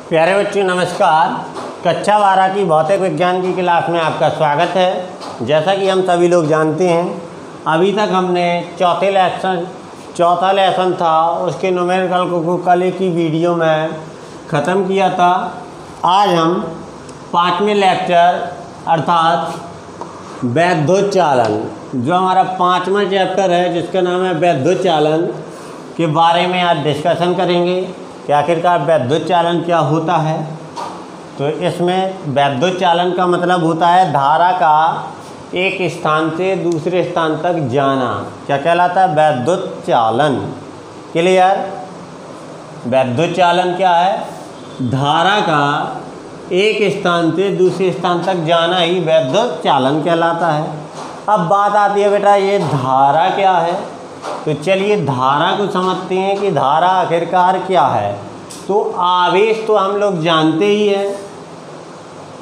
प्यारे बच्चों नमस्कार। कक्षा 12 की भौतिक विज्ञान की क्लास में आपका स्वागत है। जैसा कि हम सभी लोग जानते हैं, अभी तक हमने चौथा लेसन था, उसके न्यूमेरिकल को कल की वीडियो में ख़त्म किया था। आज हम 5वें लेक्चर अर्थात वैद्युतचालन, जो हमारा 5वां चैप्टर है जिसका नाम है वैद्युतचालन, के बारे में आज डिस्कशन करेंगे कि आखिरकार वैद्युतचालन क्या होता है। तो इसमें वैद्युतचालन का मतलब होता है धारा का एक स्थान से दूसरे स्थान तक जाना। क्या कहलाता है? वैद्युतचालन। क्लियर? वैद्युतचालन क्या है? धारा का एक स्थान से दूसरे स्थान तक जाना ही वैद्युतचालन कहलाता है। अब बात आती है बेटा, ये धारा क्या है? तो चलिए धारा को समझते हैं कि धारा आखिरकार क्या है। तो आवेश तो हम लोग जानते ही हैं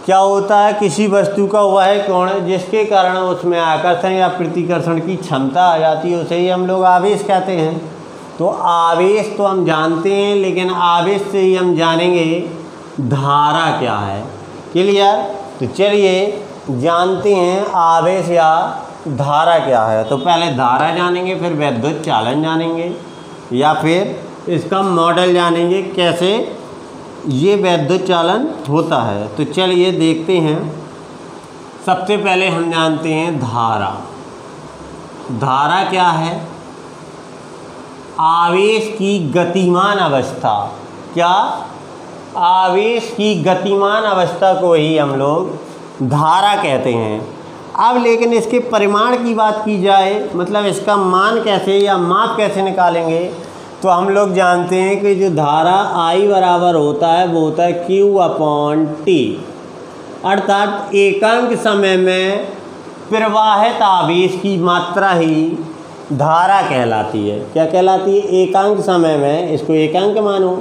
क्या होता है। किसी वस्तु का वह कोण जिसके कारण उसमें आकर्षण या प्रतिकर्षण की क्षमता आ जाती है, उसे ही हम लोग आवेश कहते हैं। तो आवेश तो हम जानते हैं, लेकिन आवेश से ही हम जानेंगे धारा क्या है। क्लियर? तो चलिए जानते हैं आवेश या धारा क्या है। तो पहले धारा जानेंगे, फिर वैद्युतचालन जानेंगे, या फिर इसका मॉडल जानेंगे कैसे ये वैद्युतचालन होता है। तो चलिए देखते हैं। सबसे पहले हम जानते हैं धारा। धारा क्या है? आवेश की गतिमान अवस्था। क्या? आवेश की गतिमान अवस्था को ही हम लोग धारा कहते हैं। अब लेकिन इसके परिमाण की बात की जाए, मतलब इसका मान कैसे या माप कैसे निकालेंगे, तो हम लोग जानते हैं कि जो धारा I बराबर होता है वो होता है Q/T, अर्थात एकांक समय में प्रवाहित आवेश की मात्रा ही धारा कहलाती है। क्या कहलाती है? एकांक समय में, इसको एकांक मानो,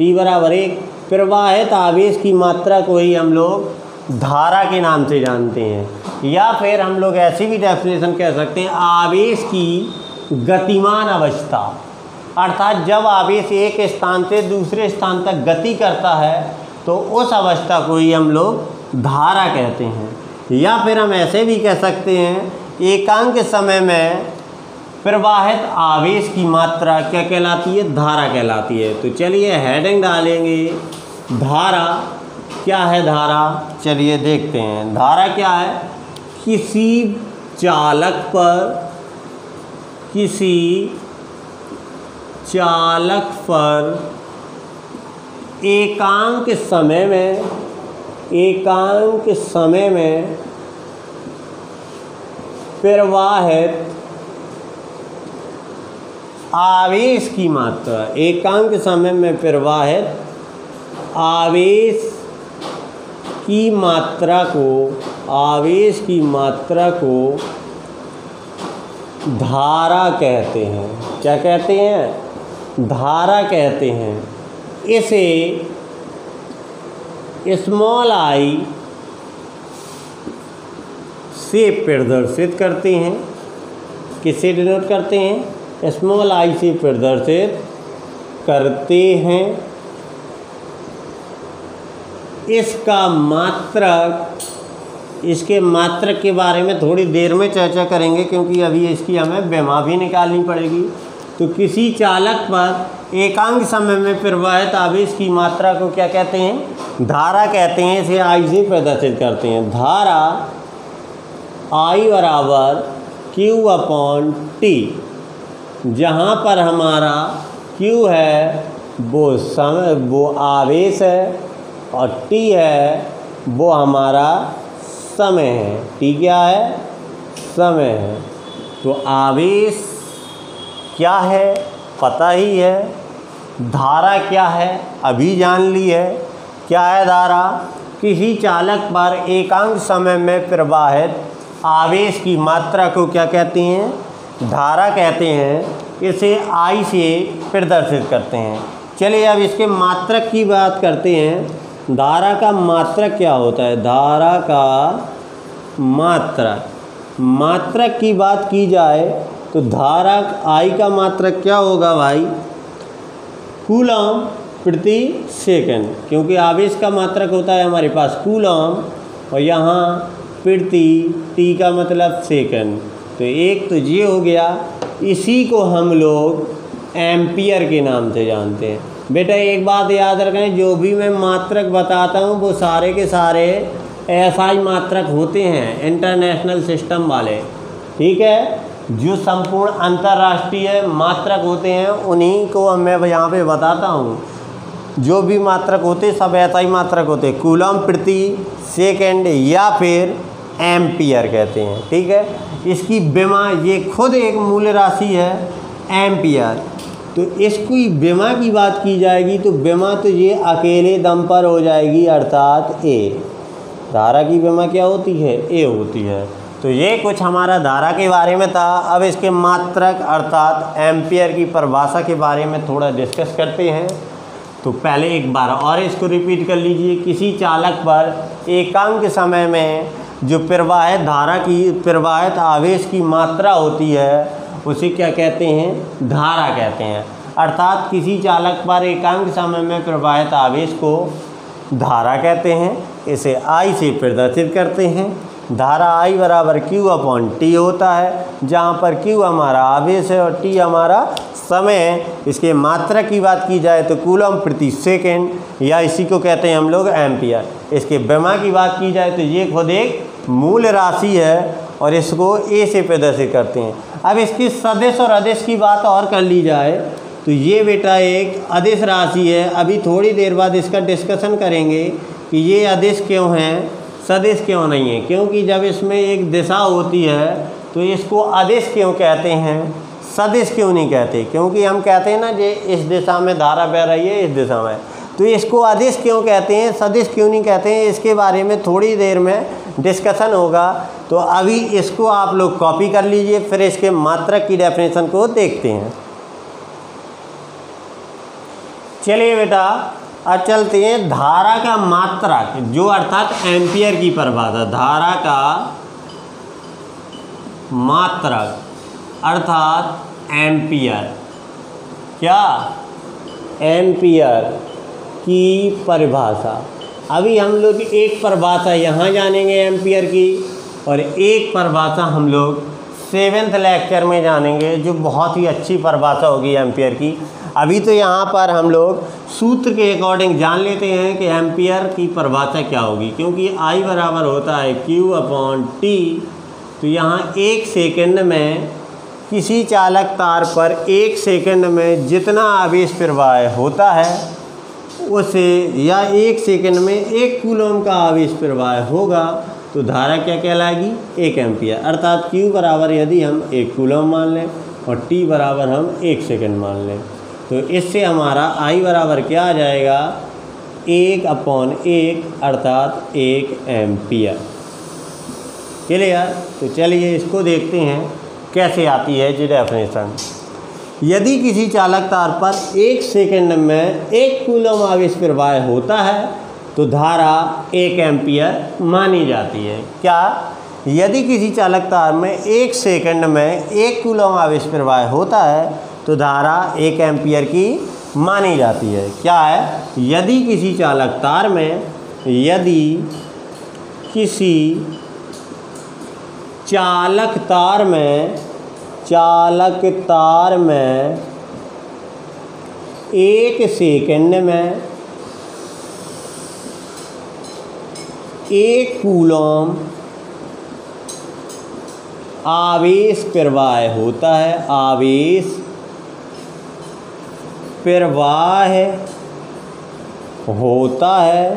T बराबर 1, प्रवाहित आवेश की मात्रा को ही हम लोग धारा के नाम से जानते हैं। या फिर हम लोग ऐसी भी डेफिनेशन कह सकते हैं, आवेश की गतिमान अवस्था, अर्थात जब आवेश एक स्थान से दूसरे स्थान तक गति करता है तो उस अवस्था को ही हम लोग धारा कहते हैं। या फिर हम ऐसे भी कह सकते हैं, एकांक समय में प्रवाहित आवेश की मात्रा क्या कहलाती है? धारा कहलाती है। तो चलिए हेडिंग डालेंगे, धारा क्या है। धारा चलिए देखते हैं। धारा क्या है? किसी चालक पर एकांक समय में प्रवाहित आवेश की मात्रा, एकांक समय में प्रवाहित आवेश की मात्रा को धारा कहते हैं। क्या कहते हैं? धारा कहते हैं। इसे स्मॉल I से प्रदर्शित करते हैं। किससे डिनोट करते हैं? स्मॉल I से प्रदर्शित करते हैं। इसका मात्रक, इसके मात्रक के बारे में थोड़ी देर में चर्चा करेंगे, क्योंकि अभी इसकी हमें विमा भी निकालनी पड़ेगी। तो किसी चालक पर एकांक समय में प्रवाहित आवेश की मात्रा को क्या कहते हैं? धारा कहते हैं। इसे I से प्रदर्शित करते हैं। धारा I बराबर Q/T, जहाँ पर हमारा Q है वो समय, वो आवेश है, और T है वो हमारा समय है। T क्या है? समय है। तो आवेश क्या है पता ही है, धारा क्या है अभी जान ली है। क्या है धारा? किसी चालक पर एकांक समय में प्रवाहित आवेश की मात्रा को क्या कहते हैं? धारा कहते हैं। इसे I से प्रदर्शित करते हैं। चलिए अब इसके मात्रक की बात करते हैं। धारा का मात्रक क्या होता है? धारा का मात्रक की बात की जाए तो धारा I का मात्रक क्या होगा भाई? कूलम। प्रति सेकंड, क्योंकि आवेश का मात्रक होता है हमारे पास कूलम और यहाँ प्रति टी का मतलब सेकंड। तो एक तो ये हो गया, इसी को हम लोग एम्पियर के नाम से जानते हैं। बेटा एक बात याद रखें, जो भी मैं मात्रक बताता हूँ वो सारे के सारे SI मात्रक होते हैं, इंटरनेशनल सिस्टम वाले, ठीक है। जो संपूर्ण अंतर्राष्ट्रीय मात्रक होते हैं उन्हीं को मैं यहाँ पे बताता हूँ। जो भी मात्रक होते सब SI मात्रक होते, कूलम प्रति सेकंड या फिर एम्पियर कहते हैं, ठीक है। इसकी विमा ये खुद एक मूल राशि है एम्पियर। तो इसकी विमा की बात की जाएगी तो विमा तो ये अकेले दम पर हो जाएगी, अर्थात ए। धारा की विमा क्या होती है? ए होती है। तो ये कुछ हमारा धारा के बारे में था। अब इसके मात्रक अर्थात एम्पियर की परिभाषा के बारे में थोड़ा डिस्कस करते हैं। तो पहले एक बार और इसको रिपीट कर लीजिए। किसी चालक पर एकांक समय में जो प्रवाहित धारा की प्रवाहित आवेश की मात्रा होती है उसे क्या कहते हैं? धारा कहते हैं। अर्थात किसी चालक पर एकांक समय में प्रवाहित आवेश को धारा कहते हैं। इसे I से प्रदर्शित करते हैं। धारा I बराबर Q/T होता है, जहाँ पर Q हमारा आवेश है और T हमारा समय है। इसके मात्रक की बात की जाए तो कूलम प्रति सेकंड या इसी को कहते हैं हम लोग एम्पियर। इसके विमा की बात की जाए तो ये खुद एक मूल राशि है और इसको ए से प्रदर्शित करते हैं। अब इसकी सदिश और अदिश की बात और कर ली जाए तो ये बेटा एक अदिश राशि है। अभी थोड़ी देर बाद इसका डिस्कशन करेंगे कि ये अदिश क्यों है, सदिश क्यों नहीं है। क्योंकि जब इसमें एक दिशा होती है तो इसको अदिश क्यों कहते हैं, सदिश क्यों नहीं कहते? क्योंकि हम कहते हैं ना जे इस दिशा में धारा बह रही है, इस दिशा में, तो इसको अदिश क्यों कहते हैं, सदिश क्यों नहीं कहते हैं, इसके बारे में थोड़ी देर में डिस्कशन होगा। तो अभी इसको आप लोग कॉपी कर लीजिए, फिर इसके मात्रक की डेफिनेशन को देखते हैं। चलिए बेटा अब चलते हैं धारा का मात्रक, जो अर्थात एम्पियर की परिभाषा। धारा का मात्रक अर्थात एम्पियर, क्या? एम्पियर की परिभाषा। अभी हम लोग एक परिभाषा यहाँ जानेंगे एम्पियर की और एक परिभाषा हम लोग 7th लेक्चर में जानेंगे, जो बहुत ही अच्छी परिभाषा होगी एम्पियर की। अभी तो यहाँ पर हम लोग सूत्र के अकॉर्डिंग जान लेते हैं कि एम्पियर की परिभाषा क्या होगी। क्योंकि I बराबर होता है Q/T। तो यहाँ 1 सेकंड में किसी चालक तार पर 1 सेकंड में जितना आवेश प्रवाह होता है उसे, या 1 सेकंड में 1 कूलम का आवेश प्रवाह होगा तो धारा क्या कहलाएगी? 1 एम्पियर। अर्थात Q बराबर यदि हम 1 कूलम मान लें और T बराबर हम 1 सेकंड मान लें तो इससे हमारा I बराबर क्या आ जाएगा? 1/1 अर्थात 1 एम्पियर। क्लियर? तो चलिए इसको देखते हैं कैसे आती है जी डेफिनेशन। यदि किसी चालक तार पर 1 सेकंड में 1 कूलम आवेश प्रवाह होता है तो धारा 1 एम्पियर मानी जाती है। क्या? यदि किसी चालक तार में 1 सेकंड में 1 कूलम आवेश प्रवाह होता है तो धारा 1 एम्पियर की मानी जाती है। क्या है? यदि किसी चालक तार में, यदि किसी चालक तार में 1 सेकंड में 1 कूलम आवेश प्रवाह होता है, आवेश प्रवाह होता है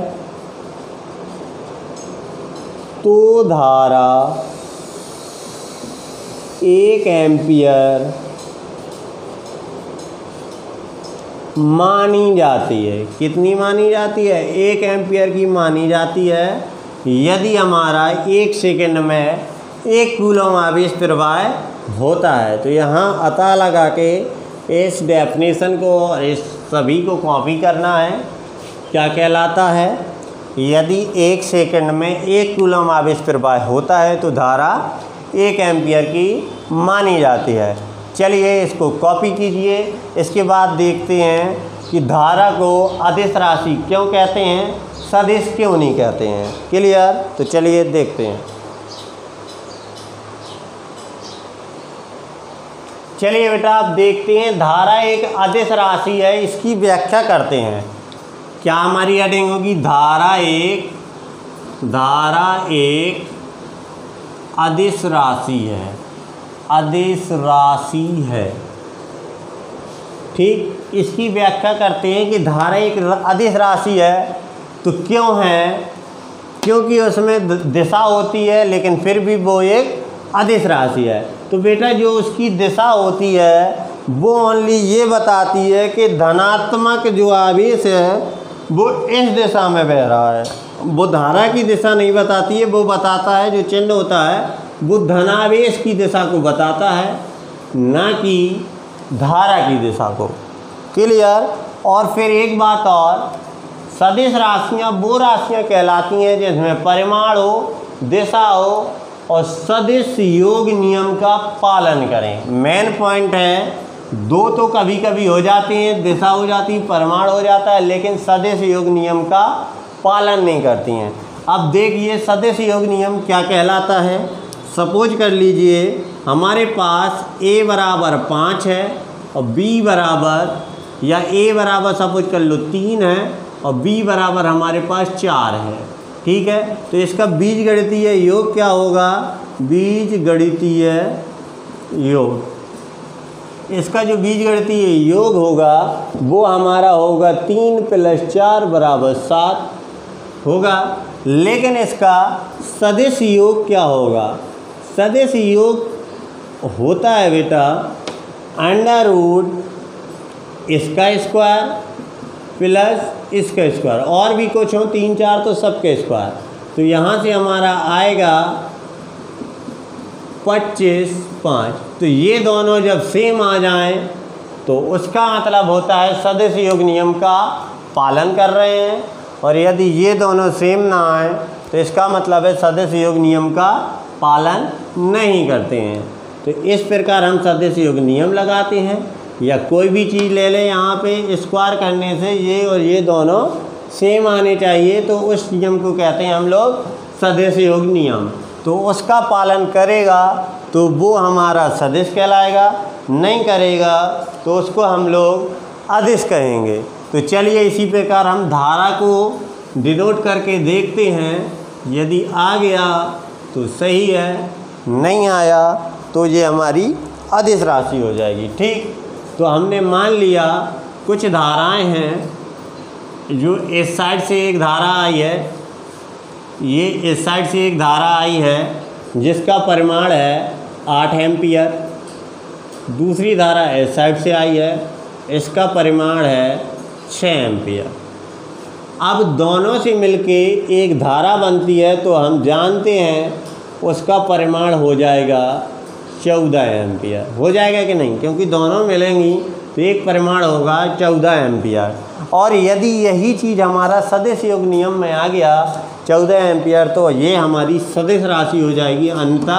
तो धारा 1 एम्पियर मानी जाती है। कितनी मानी जाती है? 1 एम्पियर की मानी जाती है यदि हमारा 1 सेकंड में 1 कूलम आवेश प्रवाह होता है। तो यहाँ अता लगा के इस डेफिनेशन को और इस सभी को कॉपी करना है। क्या कहलाता है? यदि 1 सेकंड में 1 कूलम आवेश प्रवाह होता है तो धारा 1 एम्पियर की मानी जाती है। चलिए इसको कॉपी कीजिए। इसके बाद देखते हैं कि धारा को अदिश राशि क्यों कहते हैं, सदिश क्यों नहीं कहते हैं। क्लियर? तो चलिए देखते हैं। चलिए बेटा आप देखते हैं, धारा एक अदिश राशि है, इसकी व्याख्या करते हैं। क्या हमारी हेडिंग होगी, धारा एक अदिश राशि है, अदिश राशि है। ठीक, इसकी व्याख्या करते हैं कि धारा एक अदिश राशि है तो क्यों है, क्योंकि उसमें दिशा होती है लेकिन फिर भी वो एक अदिश राशि है। तो बेटा जो उसकी दिशा होती है वो ओनली ये बताती है कि धनात्मक जो आवेश है वो इस दिशा में बह रहा है, वो धारा की दिशा नहीं बताती है, वो बताता है जो चिन्ह होता है वो धनावेश की दिशा को बताता है, ना कि धारा की दिशा को। क्लियर? और फिर एक बात और, सदिश राशियाँ वो राशियाँ कहलाती हैं जिसमें परिमाण हो, दिशा हो और सदिश योग नियम का पालन करें। मेन पॉइंट है, दो तो कभी कभी हो जाती हैं, दिशा हो जाती है, परिमाण हो जाता है, लेकिन सदिश योग नियम का पालन नहीं करती हैं। अब देखिए सदिश योग नियम क्या कहलाता है। सपोज कर लीजिए हमारे पास a बराबर 5 है और b बराबर, या a बराबर सपोज कर लो 3 है और b बराबर हमारे पास 4 है। ठीक है, तो इसका बीजगणितीय योग क्या होगा, बीजगणितीय योग, इसका जो बीजगणितीय योग होगा वो हमारा होगा 3 + 4 = 7 होगा। लेकिन इसका सदिश योग क्या होगा, सदिश योग होता है बेटा √ इसका स्क्वायर प्लस इसका स्क्वायर, और भी कुछ हो 3 4 तो सबके स्क्वायर। तो यहाँ से हमारा आएगा 25 5। तो ये दोनों जब सेम आ जाएं तो उसका मतलब होता है सदिश योग नियम का पालन कर रहे हैं, और यदि ये दोनों सेम ना आए तो इसका मतलब है सदिश योग नियम का पालन नहीं करते हैं। तो इस प्रकार हम सदिश योग नियम लगाते हैं, या कोई भी चीज़ ले लें, यहाँ पे स्क्वायर करने से ये और ये दोनों सेम आने चाहिए, तो उस नियम को कहते हैं हम लोग सदिश योग नियम। तो उसका पालन करेगा तो वो हमारा सदिश कहलाएगा, नहीं करेगा तो उसको हम लोग अदिश कहेंगे। तो चलिए इसी प्रकार हम धारा को डिनोट करके देखते हैं, यदि आ गया तो सही है, नहीं आया तो ये हमारी अदिश राशि हो जाएगी। ठीक, तो हमने मान लिया कुछ धाराएं हैं, जो इस साइड से एक धारा आई है, ये इस साइड से एक धारा आई है जिसका परिमाण है 8 एम्पियर, दूसरी धारा इस साइड से आई है, इसका परिमाण है 6 एम्पियर। अब दोनों से मिलके एक धारा बनती है, तो हम जानते हैं उसका परिमाण हो जाएगा 14 एम्पियर। हो जाएगा कि नहीं, क्योंकि दोनों मिलेंगी तो एक परिमाण होगा 14 एम्पियर। और यदि यही चीज़ हमारा सदिश योग नियम में आ गया 14 एम्पियर, तो ये हमारी सदिश राशि हो जाएगी, अन्यथा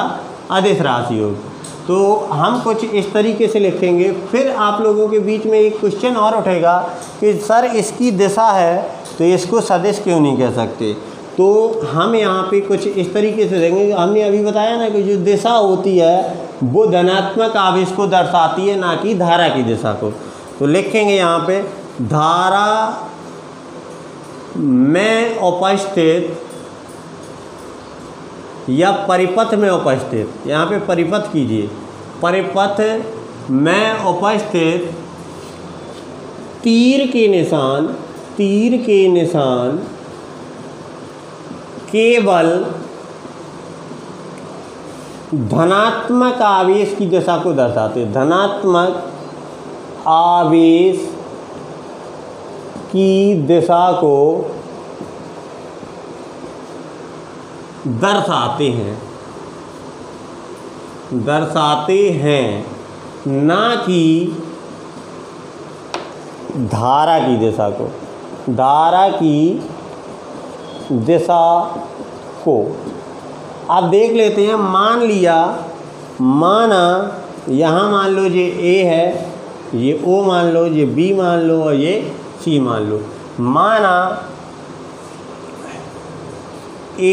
अदिश राशि होगी। तो हम कुछ इस तरीके से लिखेंगे। फिर आप लोगों के बीच में एक क्वेश्चन और उठेगा कि सर इसकी दिशा है तो इसको सदिश क्यों नहीं कह सकते। तो हम यहाँ पे कुछ इस तरीके से देंगे। हमने अभी बताया ना कि जो दिशा होती है वो धनात्मक आवेश को दर्शाती है, ना कि धारा की दिशा को। तो लिखेंगे यहाँ पे धारा में उपस्थित या परिपथ में उपस्थित, यहाँ पे परिपथ कीजिए, परिपथ में उपस्थित तीर के निशान केवल धनात्मक आवेश की दिशा को दर्शाते हैं, धनात्मक आवेश की दिशा को दर्शाते हैं, ना कि धारा की दिशा को, धारा की दिशा को। अब देख लेते हैं, मान लिया, माना यहाँ मान लो ये A है, ये O मान लो, ये B मान लो और ये सी मान लो। माना ए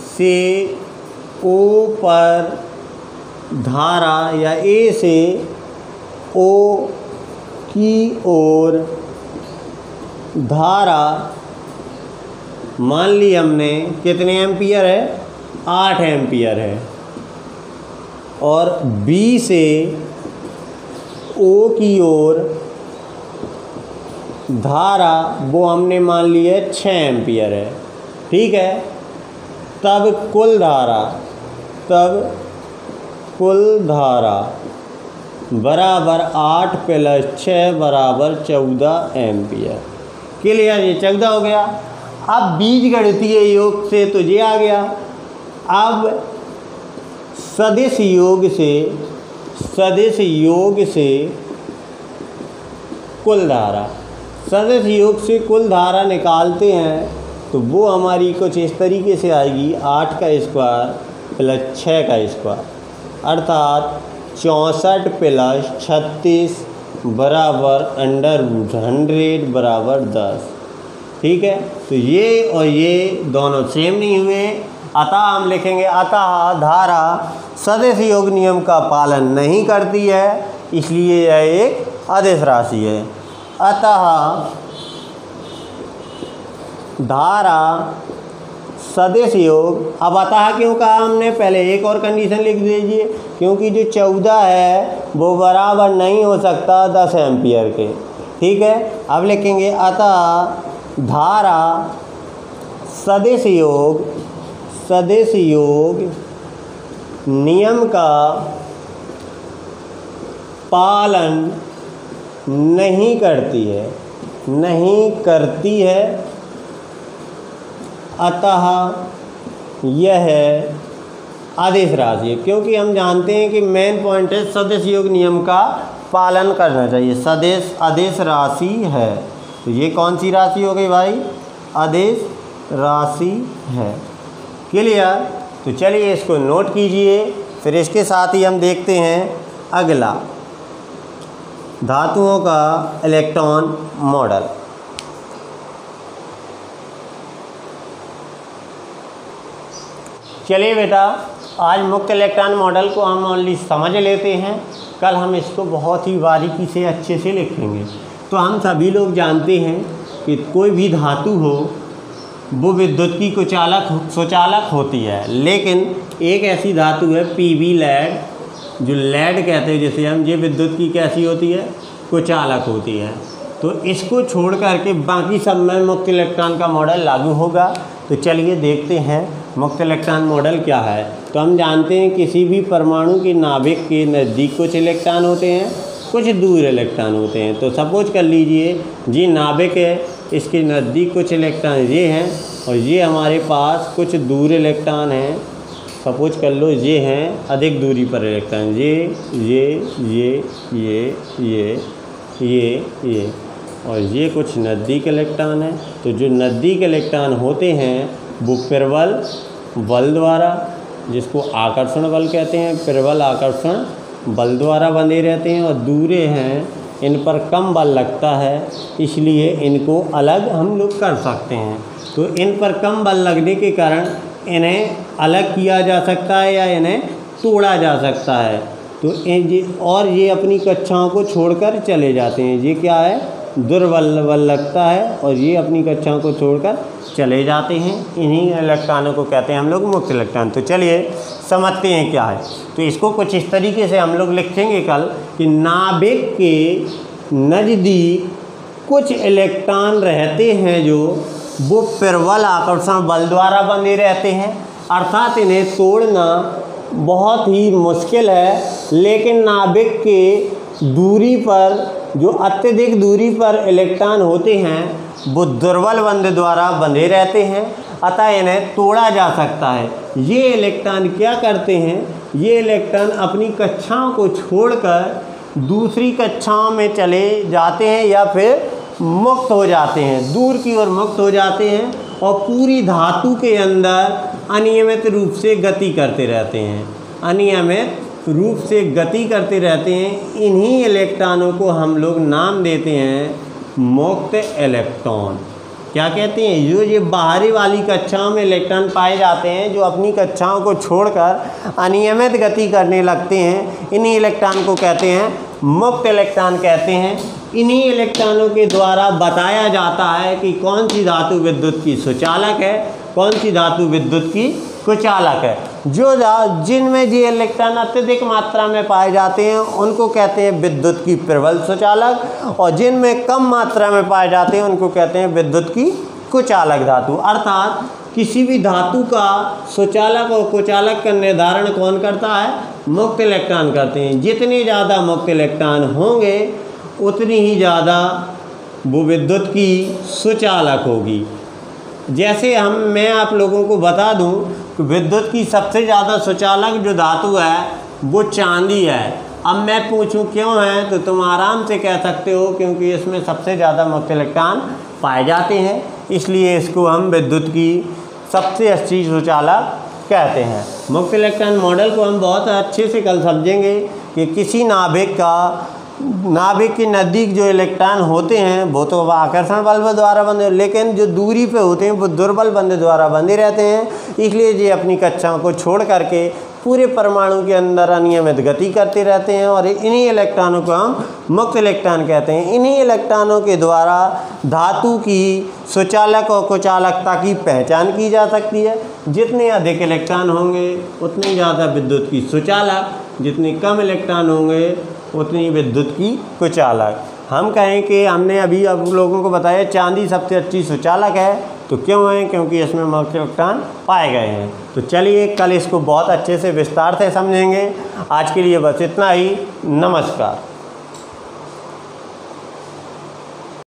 से ओ पर धारा या ए से ओ की ओर धारा मान ली हमने कितने एम्पियर है, 8 एम्पियर है। और बी से ओ की ओर धारा वो हमने मान ली है 6 एम्पियर है, ठीक है। तब कुल धारा बराबर 8 + 6 बराबर 14 एम्पियर। क्लियर, ये 14 हो गया। अब बीजगणितीय योग से तो ये आ गया। अब सदिश योग से कुल धारा, सदिश योग से कुल धारा निकालते हैं तो वो हमारी कुछ इस तरीके से आएगी, 8 का स्क्वायर + 6 का स्क्वायर, अर्थात 64 + 36 बराबर √100 बराबर 10, ठीक है। तो ये और ये दोनों सेम नहीं हुए, अतः हम लिखेंगे अतः धारा सदिश योग नियम का पालन नहीं करती है, इसलिए यह एक अदिश राशि है। अतः धारा सदिश योग, अब अतः क्यों कहा हमने, पहले एक और कंडीशन लिख दीजिए, क्योंकि जो 14 है वो बराबर नहीं हो सकता 10 एम्पियर के, ठीक है। अब लिखेंगे अतः धारा सदिश योग नियम का पालन नहीं करती है, अतः यह अदिश राशि है। क्योंकि हम जानते हैं कि मेन पॉइंट है सदिश योग नियम का पालन करना चाहिए, सदिश अदिश राशि है। तो ये कौन सी राशि हो गई भाई, अदिश राशि है। क्लियर, तो चलिए इसको नोट कीजिए। फिर इसके साथ ही हम देखते हैं अगला, धातुओं का इलेक्ट्रॉन मॉडल। चलिए बेटा, आज मुक्त इलेक्ट्रॉन मॉडल को हम ओनली समझ लेते हैं, कल हम इसको बहुत ही बारीकी से अच्छे से लिखेंगे। तो हम सभी लोग जानते हैं कि कोई भी धातु हो वो विद्युत की सुचालक होती है, लेकिन एक ऐसी धातु है पीबी लेड, जो लेड कहते हैं जिसे हम, ये विद्युत की कैसी होती है, कुचालक होती है। तो इसको छोड़ करके बाकी सब में मुक्त इलेक्ट्रॉन का मॉडल लागू होगा। तो चलिए देखते हैं मुक्त इलेक्ट्रॉन मॉडल क्या है। तो हम जानते हैं किसी भी परमाणु के नाभिक के नज़दीक कुछ इलेक्ट्रॉन होते हैं, कुछ दूर इलेक्ट्रॉन होते हैं। तो सपोज कर लीजिए ये नाभिक है, इसके नज़दीक कुछ इलेक्ट्रॉन ये हैं और ये हमारे पास कुछ दूर इलेक्ट्रॉन हैं। सपोज कर लो ये हैं अधिक दूरी पर इलेक्ट्रॉन, ये और ये कुछ नज़दीक इलेक्ट्रॉन हैं। तो जो नज़दीक इलेक्ट्रॉन होते हैं वो प्रबल बल द्वारा, जिसको आकर्षण बल कहते हैं, प्रबल आकर्षण बल द्वारा बंधे रहते हैं। और दूरे हैं, इन पर कम बल लगता है, इसलिए इनको अलग हम लोग कर सकते हैं। तो इन पर कम बल लगने के कारण इन्हें अलग किया जा सकता है या इन्हें तोड़ा जा सकता है। तो और ये अपनी कक्षाओं को छोड़कर चले जाते हैं। ये क्या है, दुर्बल बल लगता है और ये अपनी कक्षाओं को छोड़कर चले जाते हैं। इन्हीं इलेक्ट्रॉनों को कहते हैं हम लोग मुक्त इलेक्ट्रॉन। तो चलिए समझते हैं क्या है। तो इसको कुछ इस तरीके से हम लोग लिखेंगे कल कि नाभिक के नज़दीक कुछ इलेक्ट्रॉन रहते हैं जो वो प्रबल आकर्षण बल द्वारा बंधे रहते हैं, अर्थात इन्हें तोड़ना बहुत ही मुश्किल है। लेकिन नाभिक के दूरी पर, जो अत्यधिक दूरी पर इलेक्ट्रॉन होते हैं वो दुर्बल बंध द्वारा बंधे रहते हैं, अतः इन्हें तोड़ा जा सकता है। ये इलेक्ट्रॉन क्या करते हैं, ये इलेक्ट्रॉन अपनी कक्षाओं को छोड़कर दूसरी कक्षाओं में चले जाते हैं या फिर मुक्त हो जाते हैं, दूर की ओर मुक्त हो जाते हैं और पूरी धातु के अंदर अनियमित रूप से गति करते रहते हैं, अनियमित रूप से गति करते रहते हैं। इन्हीं इलेक्ट्रॉनों को हम लोग नाम देते हैं मुक्त इलेक्ट्रॉन। क्या कहते हैं, ये बाहरी वाली कक्षाओं में इलेक्ट्रॉन पाए जाते हैं जो अपनी कक्षाओं को छोड़कर अनियमित गति करने लगते हैं, इन्हीं इलेक्ट्रॉन को कहते हैं मुक्त इलेक्ट्रॉन कहते हैं। इन्हीं इलेक्ट्रॉनों के द्वारा बताया जाता है कि कौन सी धातु विद्युत की सुचालक है, कौन सी धातु विद्युत की कुचालक है। जिनमें ये इलेक्ट्रॉन अत्यधिक मात्रा में पाए जाते हैं उनको कहते हैं विद्युत की प्रबल सुचालक, और जिनमें कम मात्रा में पाए जाते हैं उनको कहते हैं विद्युत की कुचालक धातु। अर्थात किसी भी धातु का सुचालक और कुचालक का निर्धारण कौन करता है, मुक्त इलेक्ट्रॉन करते हैं। जितने ज़्यादा मुक्त इलेक्ट्रॉन होंगे उतनी ही ज़्यादा वो विद्युत की सुचालक होगी। जैसे मैं आप लोगों को बता दूं कि विद्युत की सबसे ज़्यादा सुचालक जो धातु है वो चांदी है। अब मैं पूछूं क्यों है, तो तुम आराम से कह सकते हो क्योंकि इसमें सबसे ज़्यादा मुक्त इलेक्ट्रॉन पाए जाते हैं, इसलिए इसको हम विद्युत की सबसे अच्छी सुचालक कहते हैं। मुक्त इलेक्ट्रॉन मॉडल को हम बहुत अच्छे से कल समझेंगे कि किसी नाभिक के नज़दीक जो इलेक्ट्रॉन होते हैं वो तो आकर्षण बल द्वारा बंधे, लेकिन जो दूरी पे होते हैं वो दुर्बल बंध द्वारा बंधे रहते हैं, इसलिए ये अपनी कक्षाओं को छोड़ करके पूरे परमाणु के अंदर अनियमित गति करते रहते हैं, और इन्हीं इलेक्ट्रॉनों को हम मुक्त इलेक्ट्रॉन कहते हैं। इन्हीं इलेक्ट्रॉनों के द्वारा धातु की सुचालक और कुचालकता की पहचान की जा सकती है। जितने अधिक इलेक्ट्रॉन होंगे उतनी ज़्यादा विद्युत की सुचालक, जितने कम इलेक्ट्रॉन होंगे उतनी विद्युत की कुचालक। हम कहें कि हमने अभी आप लोगों को बताया चांदी सबसे अच्छी सुचालक है, तो क्यों है, क्योंकि इसमें मुक्त इलेक्ट्रॉन पाए गए हैं। तो चलिए कल इसको बहुत अच्छे से विस्तार से समझेंगे। आज के लिए बस इतना ही। नमस्कार।